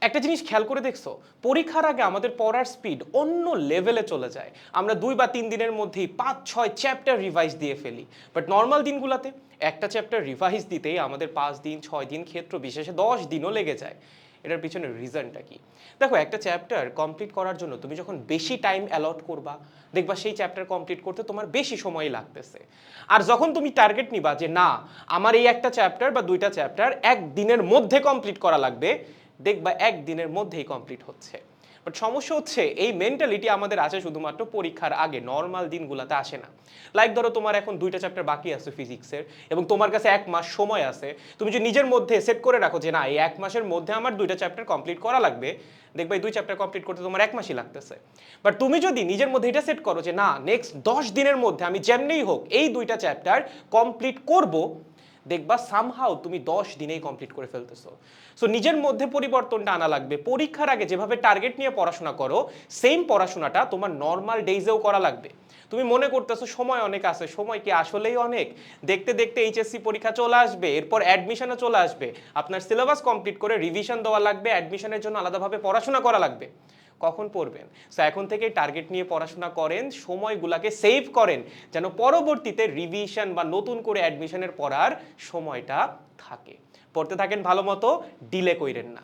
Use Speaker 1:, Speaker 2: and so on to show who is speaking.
Speaker 1: একটা জিনিস খেয়াল করে দেখছো, পরীক্ষার আগে আমাদের পড়ার স্পিড অন্য লেভেলে চলে যায়। আমরা 2 বা 3 দিনের মধ্যেই 5-6 চ্যাপ্টার রিভাইজ দিয়ে ফেলি। বাট নর্মাল দিনগুলোতে একটা চ্যাপ্টার রিভাইজ দিতেই আমাদের 5 দিন 6 দিন, ক্ষেত্র বিশেষে 10 দিনও লেগে যায়। এটার পিছনে রিজনটা কি? দেখো, একটা চ্যাপ্টার কমপ্লিট করার জন্য তুমি যখন বেশি টাইম অ্যালট করবা, দেখবা সেই চ্যাপ্টার কমপ্লিট করতে তোমার বেশি সময় লাগতেছে। আর যখন তুমি টার্গেট নিবা যে না, আমার এই একটা চ্যাপ্টার বা 2টা চ্যাপ্টার 1 দিনের মধ্যে কমপ্লিট করা লাগবে, দেখবা 1 দিনের মধ্যেই কমপ্লিট হচ্ছে। বাট সমস্যা হচ্ছে এই মেন্টালিটি আমাদের আছে শুধুমাত্র পরীক্ষার আগে, নর্মাল দিনগুলোতে আসে না। লাইক ধরো, তোমার এখন 2টা চ্যাপ্টার বাকি আছে ফিজিক্সের, এবং তোমার কাছে 1 মাস সময় আছে। তুমি যদি নিজের মধ্যে সেট করে রাখো যে না, এই 1 মাসের মধ্যে আমার 2টা চ্যাপ্টার কমপ্লিট করা লাগবে, দেখবা এই 2 চ্যাপ্টার কমপ্লিট করতে তোমার 1 মাসই লাগতেছে। বাট তুমি যদি নিজের মধ্যে এটা সেট করো যে না, নেক্সট 10 দিনের মধ্যে আমি যেমনেই হোক এই 2টা চ্যাপ্টার কমপ্লিট করব, দেখবা সামহাও তুমি 10 দিনেই কমপ্লিট করে ফেলতেছো। সো নিজের মধ্যে পরিবর্তনটা আনা লাগবে। পরীক্ষার আগে যেভাবে টার্গেট নিয়ে পড়াশোনা করো, সেম পড়াশোনাটা তোমার নর্মাল ডেইজেও করা লাগবে। তুমি মনে করতেছো সময় অনেক আছে, সময় কি আসলেই অনেক? দেখতে দেখতে এইচএসসি পরীক্ষা চলে আসবে, এরপর অ্যাডমিশনও চলে আসবে, আপনার সিলেবাস কমপ্লিট করে রিভিশন দেওয়া লাগবে, অ্যাডমিশনের জন্য আলাদাভাবে পড়াশোনা করা লাগবে। কখন পড়বেন? সো এখন থেকেই টার্গেট নিয়ে পড়াশোনা করেন, সময়গুলোকে সেভ করেন, যেন পরবর্তীতে রিভিশন বা নতুন করে অ্যাডমিশনের পড়ার সময়টা থাকে। পড়তে থাকেন ভালো মতো, ডিলে কইরেন না।